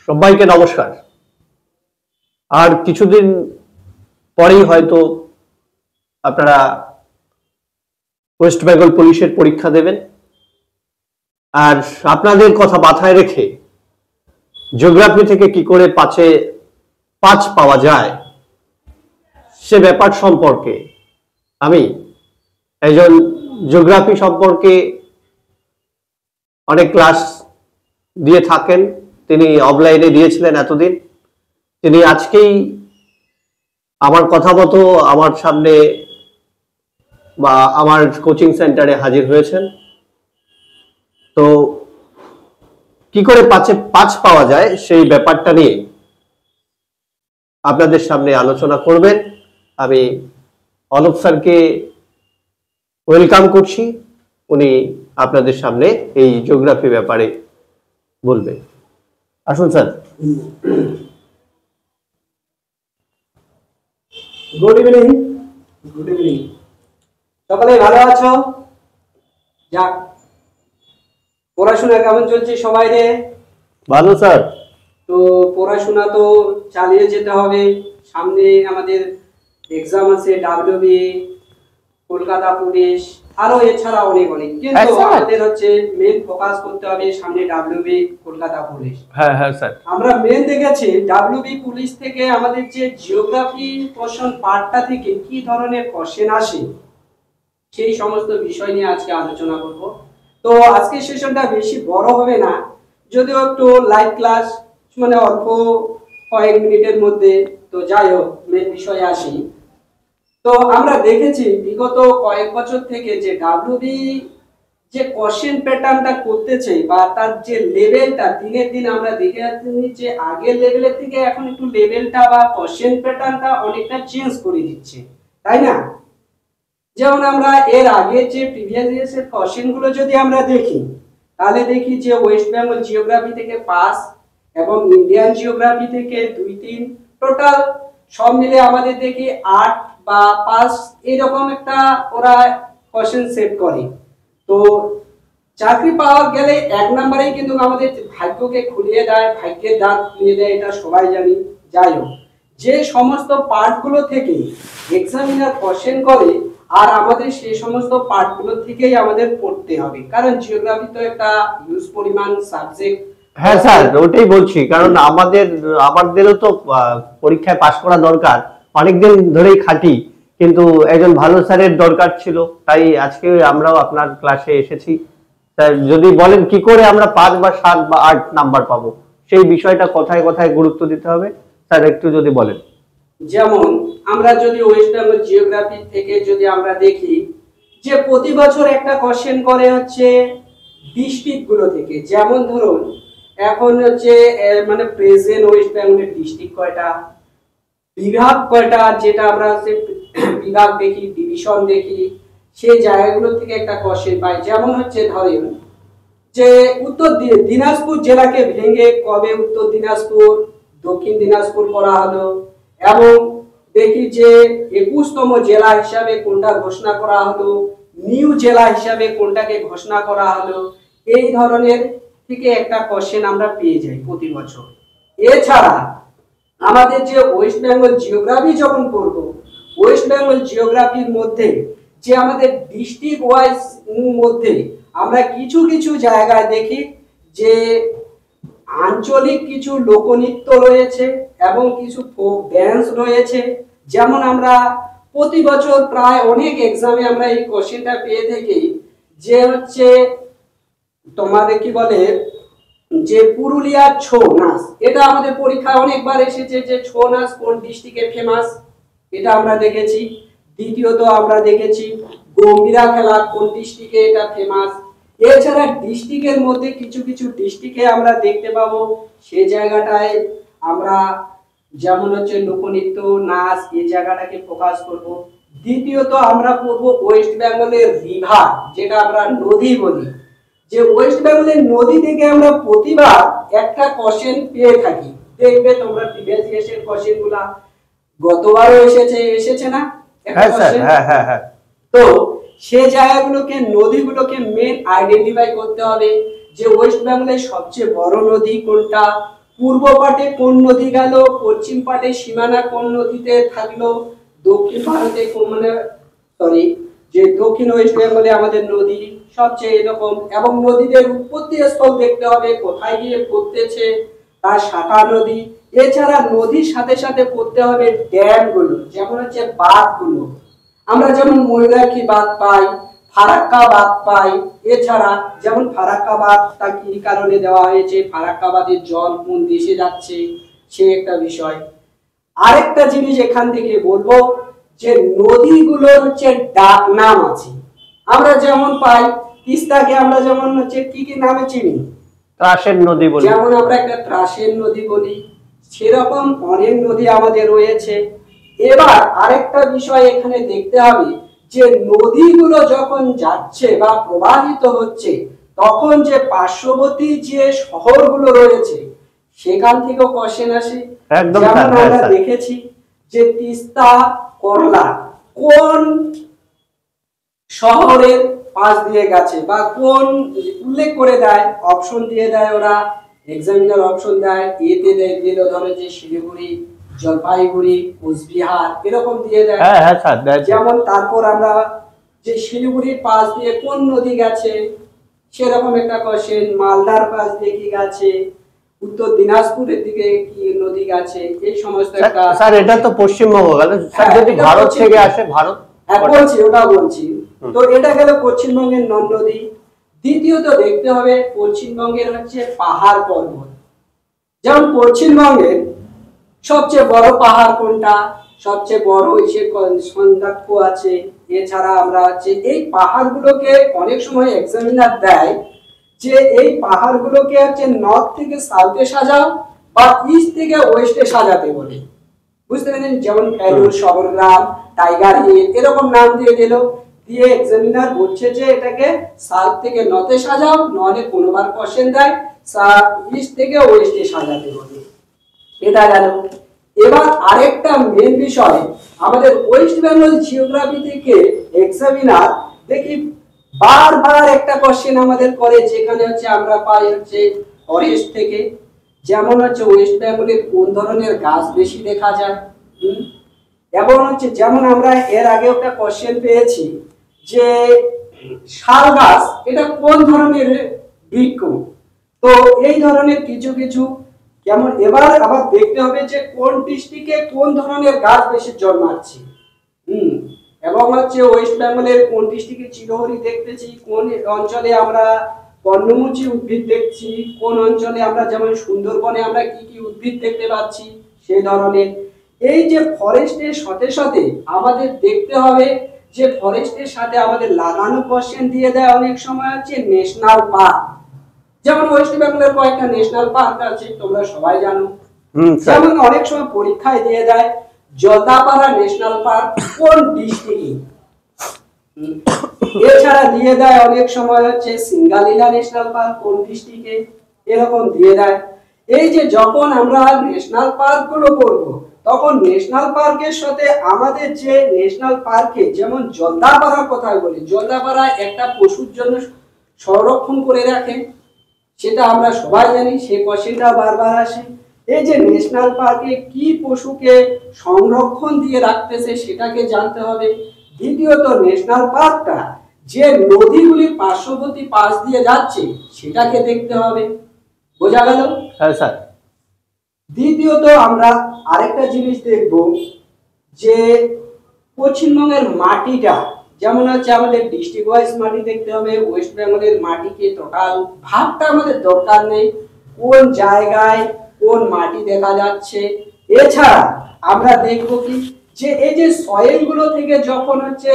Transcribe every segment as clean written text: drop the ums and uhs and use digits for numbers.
সবাইকে নমস্কার। আর কিছুদিন পরেই হয়তো আপনারা ওয়েস্ট বেঙ্গল পুলিশের পরীক্ষা দেবেন। আর আপনাদের কথা মাথায় রেখে জিওগ্রাফি থেকে কি করে 5 পাওয়া যায় সে ব্যাপার সম্পর্কে আমি একজন জিওগ্রাফি সম্পর্কে অনেক ক্লাস দিয়ে থাকেন, তিনি অফলাইনে দিয়েছিলেন এতদিন, তিনি আজকেই আমার কথা মতো আমার সামনে বা আমার কোচিং সেন্টারে হাজির হয়েছেন। তো কি করে 5 পাওয়া যায় সেই ব্যাপারটা নিয়ে আপনাদের সামনে আলোচনা করবেন। আমি অলোক স্যারকে ওয়েলকাম করছি, উনি আপনাদের সামনে এই জিওগ্রাফি ব্যাপারে বলবেন। আসুন স্যার। Good evening. সকালে ভালো আছো? যাক, পড়াশোনা কেমন চলছে সবাই রে? ভালো স্যার। তো পড়াশোনা তো চালিয়ে যেতে হবে, সামনে আমাদের এক্সাম আছে, ডাব্লিউবি, কলকাতা পুলিশ, আরো এছাড়া অনেক কিন্তু আমাদের হচ্ছে মেন ফোকাস করতে হবে সামনে ডাব্লিউবি, কলকাতা পুলিশ। হ্যাঁ হ্যাঁ স্যার। আমরা মেন দেখেছি ডাব্লিউবি পুলিশ থেকে আমাদের যে জিওগ্রাফি পোরশন পার্টটা থেকে কি ধরনের কোশ্চেন আসে সেই সমস্ত বিষয় নিয়ে আজকে আলোচনা করব। তো আজকে সেশনটা বেশি বড় হবে না, যদিও একটু লাইভ ক্লাস, মানে অল্প কয়েক মিনিটের মধ্যে। তো যাই হোক, মেন বিষয়ে আসি। তো আমরা দেখেছি বিগত কয়েক বছর থেকে যে ডাব্লিউবি যে কোশ্চেন প্যাটার্নটা করতেছে বা তার যে লেভেলটা দিনের দিন আমরা দেখে যাচ্ছি যে আগের লেভেলের থেকে এখন একটু লেভেলটা বা কোশ্চেন প্যাটার্নটা অনেকটা চেঞ্জ করে দিচ্ছে, তাই না? যেমন আমরা এর আগে যে প্রিভিয়াস ইয়ার্সের কোশ্চেন গুলো যদি আমরা দেখি, তাহলে দেখি যে ওয়েস্ট বেঙ্গল জিওগ্রাফি থেকে 5 এবং ইন্ডিয়ান জিওগ্রাফি থেকে 2-3, টোটাল সব মিলে আমাদের দেখি 8 বা 5 এরকম একটা ওরা কোশ্চেন সেট করে। তো চাকরি পাওয়া গেলে এক নম্বরেই কিন্তু আমাদের ভাগ্যকে খুলিয়ে দেয়, ভাগ্যের দ্বার খুলিয়ে দেয়, এটা সবাই জানি। যাই হোক, যে সমস্ত পার্টগুলো থেকে এক্সামিনার কোশ্চেন করে আর আমাদের সেই সমস্ত পার্টগুলো থেকেই আমাদের পড়তে হবে, কারণ জিওগ্রাফি তো একটা হিউজ পরিমাণ সাবজেক্ট। হ্যাঁ স্যার, ওটাই বলছি, কারণ আমাদেরও তো পরীক্ষায় পাশ করা দরকার, অনেকদিন ধরেই খাটি, কিন্তু একজন ভালো স্যারের দরকার ছিল, তাই আজকে আমরাও আপনার ক্লাসে এসেছি। স্যার, যদি বলেন কি করে আমরা 5 বা 7 বা 8 নাম্বার পাবো, সেই বিষয়টা কথায় কথায় গুরুত্ব দিতে হবে স্যার, একটু যদি বলেন। যেমন আমরা যদি ওয়েস্ট বেঙ্গল জিওগ্রাফি থেকে যদি আমরা দেখি যে প্রতি বছর একটা কোশ্চেন করে হচ্ছে ডিস্ট্রিক্ট গুলো থেকে। যেমন ধরুন এখন হচ্ছে মানে প্রেজেন্ট ওয়েস্ট বেঙ্গলের ডিস্ট্রিক্ট কয়টা, বিভাগ কয়টা, যেটা আমরা হচ্ছে বিভাগ দেখি, ডিভিশন দেখি, সেই জায়গাগুলো থেকে একটা কোশ্চেন পাই। যেমন হচ্ছে ধরেন যে উত্তর দিনাজপুর জেলাকে ভেঙে কবে উত্তর দিনাজপুর, দক্ষিণ দিনাজপুর করা হলো, এবং দেখি যে 21তম জেলা হিসাবে কোনটা ঘোষণা করা হলো, নিউ জেলা হিসাবে কোনটাকে ঘোষণা করা হলো। এই ধরনের থেকে একটা কোশ্চেন আমরা পেয়ে যাই প্রতি বছর। এছাড়া আমাদের যে ওয়েস্ট বেঙ্গল জিওগ্রাফি যখন পড়বো, ওয়েস্ট বেঙ্গল জিওগ্রাফির মধ্যে যে আমাদের ডিস্ট্রিক্ট ওয়াইজ মধ্যে আমরা কিছু কিছু জায়গায় দেখি যে আঞ্চলিক কিছু লোকনৃত্য রয়েছে এবং কিছু ফোক ড্যান্স রয়েছে। যেমন আমরা প্রতি বছর প্রায় অনেক এক্সামে আমরা এই কোশ্চেনটা পেয়ে থাকি যে হচ্ছে তোমাদের কি বলে যে পুরুলিয়ার ছৌ নাচ, এটা আমাদের পরীক্ষায় অনেকবার এসেছে যে ছৌ নাচ কোন ডিস্ট্রিক্টে ফেমাস, এটা আমরা দেখেছি। দ্বিতীয়ত আমরা দেখেছি গম্ভীরা খেলা কোন ডিস্ট্রিক্টে এটা ফেমাস। এছাড়া ডিস্ট্রিক্টের মধ্যে কিছু কিছু ডিস্ট্রিক্টে আমরা দেখতে পাবো সেই জায়গাটায় আমরা যেমন হচ্ছে লোকনৃত্য, নাচ, এই জায়গাটাকে ফোকাস করব। দ্বিতীয়ত আমরা পড়বো ওয়েস্ট বেঙ্গলের রিভার, যেটা আমরা নদী বলি, যে ওয়েস্ট বেঙ্গলের নদী থেকে আমরা প্রতিবার একটা কোশ্চেন পেয়ে থাকি। দেখবে তোমরা প্রিভিয়াস ইয়ার্সের কোশ্চেনগুলা গতবারও এসেছে না? হ্যাঁ স্যার, হ্যাঁ হ্যাঁ হ্যাঁ। তো সেই জায়গাগুলোকে, নদীগুলোকে মেন আইডেন্টিফাই করতে হবে যে ওয়েস্ট বেঙ্গলের সবচেয়ে বড় নদী কোনটা, পূর্ব পাটে কোন নদী গেল, পশ্চিম পাটে সীমানা কোন নদীতে থাকলো, দক্ষিণ ভারতে কোন মানে সরি যে দক্ষিণ ওয়েস্ট বেঙ্গলে আমাদের নদী সবচেয়ে এরকম, এবং নদীদের উৎপত্তি স্থল দেখতে হবে কোথায় গিয়ে পড়তেছে, তার শাখা নদী। এছাড়া নদীর সাথে সাথে পড়তে হবে ড্যাম গুলো, যেমন হচ্ছে বাঁধ গুলো। আমরা যেমন ময়ূরাক্ষী বাঁধ পাই, ফারাক্কা বাঁধ পাই। এছাড়া যেমন ফারাক্কা বাঁধটা কি কারণে দেওয়া হয়েছে, ফারাক্কা বাঁধের জল কোন দেশে যাচ্ছে, সে একটা বিষয়। আরেকটা জিনিস এখান থেকে বলবো যে নদীগুলোর হচ্ছে ডাক নাম আছে। আমরা যেমন পাই তিস্তাকে আমরা যেমন হচ্ছে কি কি নামে চিনি, ত্রাসের নদী বলি, যেমন আমরা একটা ত্রাসের নদী বলি, সেরকম অনেক নদী আমাদের রয়েছে। এবার আরেকটা বিষয় এখানে দেখতে হবে যে নদীগুলো যখন যাচ্ছে বা প্রবাহিত হচ্ছে তখন যে পার্শ্ববর্তী যে শহরগুলো রয়েছে সেখান থেকেও কোশ্চেন আসে। একদম যেমন স্যার, হ্যাঁ আমরা স্যার। দেখেছি যে তিস্তা করলা কোন শহরের পাশ দিয়ে গেছে বা কোন উল্লেখ করে দেয়, অপশন দিয়ে দেয় ওরা, এক্সামিনার অপশন দেয়, এতে দিল ধরো যে শিলিগুড়ি, জলপাইগুড়ি, কোচবিহার এরকম দিয়ে দেয়। হ্যাঁ হ্যাঁ স্যার, যেমন তারপর আমরা যে শিলিগুড়ির পাশ দিয়ে কোন নদী গেছে সেরকম একটা কোশ্চেন, মালদার পাশ দিয়ে কি গেছে, উত্তর দিনাজপুরের দিকে কি নদী গেছে, এই সমস্ত একটা। স্যার এটা তো পশ্চিমবঙ্গ গেল স্যার, যদি এটা ভারত পশ্চিম- থেকে আসে, ভারত হ্যাঁ বলছি, ওটা বলছি। তো এটা গেল পশ্চিমবঙ্গের নদ-নদী। দ্বিতীয়ত দেখতে হবে পশ্চিমবঙ্গের হচ্ছে পাহাড় পর্বত। যেমন পশ্চিমবঙ্গের সবচেয়ে বড় পাহাড় কোনটা, সবচেয়ে বড় ইসে সন্দাক্ষ আছে। এছাড়া আমরা হচ্ছে এই পাহাড়গুলোকে অনেক সময় এক্সামিনার দেয় যে এই পাহাড়গুলোকে হচ্ছে নর্থ থেকে সাউথে সাজাও বা ইস্ট থেকে ওয়েস্টে সাজাতে বলে, বুঝতে পেরেছেন? যেমন ভ্যালুর, শবরগ্রাম, টাইগার হিল এরকম নাম দিয়ে দিল, দিয়ে এক্সামিনার বলছে যে এটাকে সাউথ থেকে নর্থে সাজাও, নলে কোনোবার কোশ্চেন দেয় ইস্ট থেকে ওয়েস্টে সাজাতে বলে। এটা গেল। এবার আরেকটা মেন বিষয়, আমাদের ওয়েস্ট বেঙ্গল জিওগ্রাফি থেকে এক্সামিনার দেখি বারবার একটা কোশ্চেন আমাদের করে, যেখানে হচ্ছে আমরা পাই হচ্ছে ফরেস্ট থেকে, যেমন হচ্ছে ওয়েস্ট বেঙ্গলের কোন ধরনের গাছ বেশি দেখা যায়, এবং হচ্ছে যেমন আমরা এর আগে একটা কোশ্চেন পেয়েছি যে শাল গাছ এটা কোন ধরনের বৃক্ষ। তো এই ধরনের কিছু কিছু, যেমন এবার আবার দেখতে হবে যে কোন ডিস্ট্রিক্টে কোন ধরনের গাছ বেশি জন্মাচ্ছে, এবং হচ্ছে ওয়েস্ট বেঙ্গলের কোন ডিস্ট্রিক্টে চিরহরি দেখতেছি, কোন অঞ্চলে আমরা পর্ণমোচী উদ্ভিদ দেখছি, কোন অঞ্চলে আমরা যেমন সুন্দরবনে আমরা কি কি উদ্ভিদ দেখতে পাচ্ছি সেই ধরনের। এই যে ফরেস্টের সাথে সাথে আমাদের দেখতে হবে যে ফরেস্টের সাথে আমাদের লাগানো কোশ্চেন দিয়ে দেয় অনেক সময় হচ্ছে ন্যাশনাল পার্ক। যেমন ওয়েস্ট বেঙ্গলের কয়েকটা ন্যাশনাল পার্ক আছে, তোমরা সবাই জানো। যেমন অনেক সময় পরীক্ষায় দিয়ে দেয় জলদাপাড়া ন্যাশনাল পার্ক কোন ডিস্ট্রিক্টে। এছাড়া দিয়ে দেয় অনেক সময় হচ্ছে সিঙ্গালীলা ন্যাশনাল পার্ক কোন ডিস্ট্রিক্টে, এরকম দিয়ে দেয়। এই যে যখন আমরা ন্যাশনাল পার্ক গুলো করবো তখন ন্যাশনাল পার্কের সাথে আমাদের যে ন্যাশনাল পার্কে যেমন জলদাপাড়ার কথা বলি, জলদাপাড়া একটা পশুর জন্য সংরক্ষণ করে রাখে, সেটা আমরা সবাই জানি, সেই কোশ্চেনটা বারবার আসে। এই যে ন্যাশনাল পার্কে কি পশুকে সংরক্ষণ দিয়ে রাখতেছে সেটাকে জানতে হবে। দ্বিতীয়ত ন্যাশনাল পার্কটা যে নদীগুলি পার্শ্ববর্তী পাশ দিয়ে যাচ্ছে সেটাকে দেখতে হবে। বোঝা গেল? হ্যাঁ স্যার। দ্বিতীয়ত আমরা আরেকটা জিনিস দেখব যে পশ্চিমবঙ্গের মাটিটা, যেমন হচ্ছে আমাদের ডিস্ট্রিক্ট ওয়াইজ মাটি দেখতে হবে। ওয়েস্ট বেঙ্গলের মাটিকে টোটাল ভাগটা আমাদের দরকার নেই, কোন জায়গায় কোন মাটি দেখা যাচ্ছে। এছাড়া আমরা দেখব কি যে এই যে সয়েল গুলো থেকে যখন হচ্ছে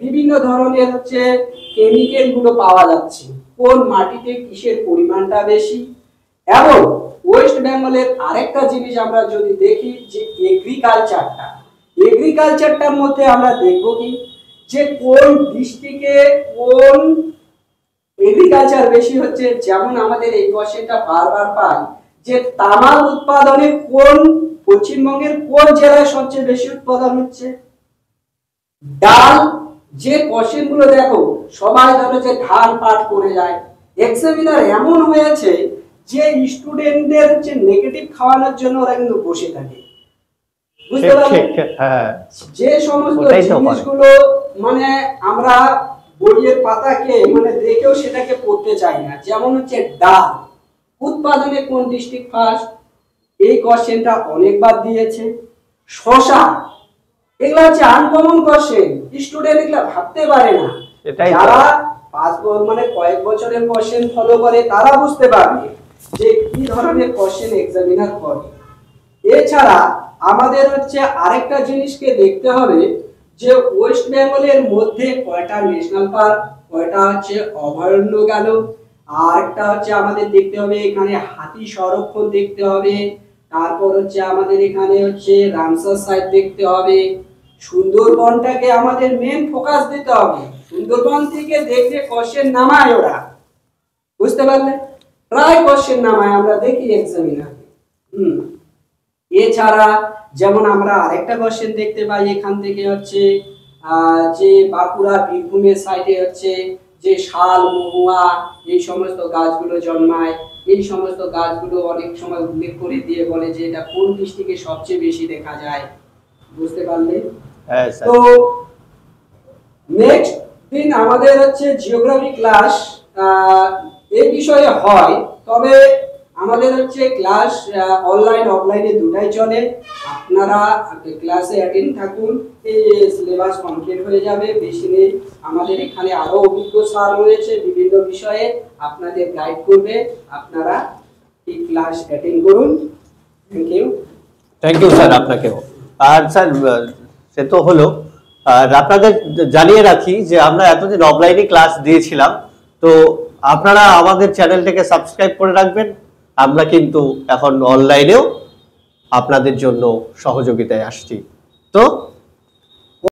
বিভিন্ন ধরনের হচ্ছে কেমিক্যাল গুলো পাওয়া যাচ্ছে, কোন মাটিতে কিসের পরিমাণটা বেশি। এবং ওয়েস্ট বেঙ্গলের আরেকটা জিনিস আমরা যদি দেখি যে এগ্রিকালচারটার মধ্যে আমরা দেখব কি যে কোন ডিস্ট্রিক্টে কোন এগ্রিকালচার বেশি হচ্ছে। যেমন আমাদের এই কোশ্চেনটা বারবার পাই যে তামাক উৎপাদনে কোন পশ্চিমবঙ্গের কোন জেলায় সবচেয়ে বেশি উৎপাদন হচ্ছে। ডাল, যে কোশ্চেন গুলো দেখো সবাই ধরো যে ধান পাট করে যায়, এক্সামিনার এমন হয়েছে যে স্টুডেন্টদের হচ্ছে নেগেটিভ খাওয়ানোর জন্য ওরা কিন্তু বসে থাকে, বুঝতে পারলেন? হ্যাঁ, যে সমস্ত ওটাই তো করে। জিনিসগুলো মানে আমরা বইয়ের পাতাকে মানে দেখেও সেটাকে পড়তে চাই না, যেমন হচ্ছে ডাল উৎপাদনে কোন ডিস্ট্রিক্ট ফার্স্ট, এই কোশ্চেনটা অনেকবার দিয়েছে। শশা, এগুলা হচ্ছে আনকমন কোশ্চেন, স্টুডেন্ট এগুলা ভাবতে পারে না। সেটাই তো। যারা মানে কয়েক বছরের কোশ্চেন ফলো করে তারা বুঝতে পারবে যে কি ধরনের কোশ্চেন এক্সামিনার করে। এছাড়া আমাদের হচ্ছে আরেকটা জিনিসকে দেখতে হবে যে ওয়েস্ট বেঙ্গলের মধ্যে কয়টা ন্যাশনাল পার্ক, কয়টা হচ্ছে অভয়ারণ্য গেল, আর একটা হচ্ছে আমাদের দেখতে হবে এখানে হাতি সংরক্ষণ দেখতে হবে, তারপর হচ্ছে আমাদের এখানে হচ্ছে রামসার সাইট দেখতে হবে, সুন্দরবনটাকে আমাদের মেন ফোকাস দিতে হবে। সুন্দরবন থেকে দেখলে কোশ্চেন নামায় ওরা, বুঝতে পারলে? প্রায় কোশ্চেন নামায় আমরা দেখি এক্সামিনার। এছাড়া যেমন আমরা আরেকটা কোশ্চেন দেখতে পাই এখান থেকে হচ্ছে যে বাঁকুড়া বীরভূমের সাইডে হচ্ছে যে শাল মহুয়া এই সমস্ত গাছগুলো জন্মায়, এই সমস্ত গাছগুলো অনেক সময় উল্লেখ করে দিয়ে বলে যে এটা কোন ডিস্ট্রিক্টে সবচেয়ে বেশি দেখা যায়, বুঝতে পারলে? হ্যাঁ স্যার। তো নেক্সট দিন আমাদের হচ্ছে জিওগ্রাফি ক্লাস এই বিষয়ে হয়, তবে আমাদের হচ্ছে ক্লাস অনলাইন অফলাইনে দুটাই চলে। আপনারা ক্লাসে অ্যাটেন্ড থাকুন, এই সিলেবাস কমপ্লিট হয়ে যাবে, বেশি নেই। আমাদের এখানে আরো অভিজ্ঞ স্যার রয়েছে বিভিন্ন বিষয়ে, আপনাদের গাইড করবে। আপনারা এই ক্লাস অ্যাটেন্ড করুন। থ্যাংক ইউ স্যার আপনাকেও। আর স্যার সে তো হলো, আর আপনাদের জানিয়ে রাখি যে আমরা এতদিন অফলাইনে ক্লাস দিয়েছিলাম, তো আপনারা আমাদের চ্যানেলটাকে সাবস্ক্রাইব করে রাখবেন। আমরা কিন্তু এখন অনলাইনেও আপনাদের জন্য সহযোগিতায় আসছি। তো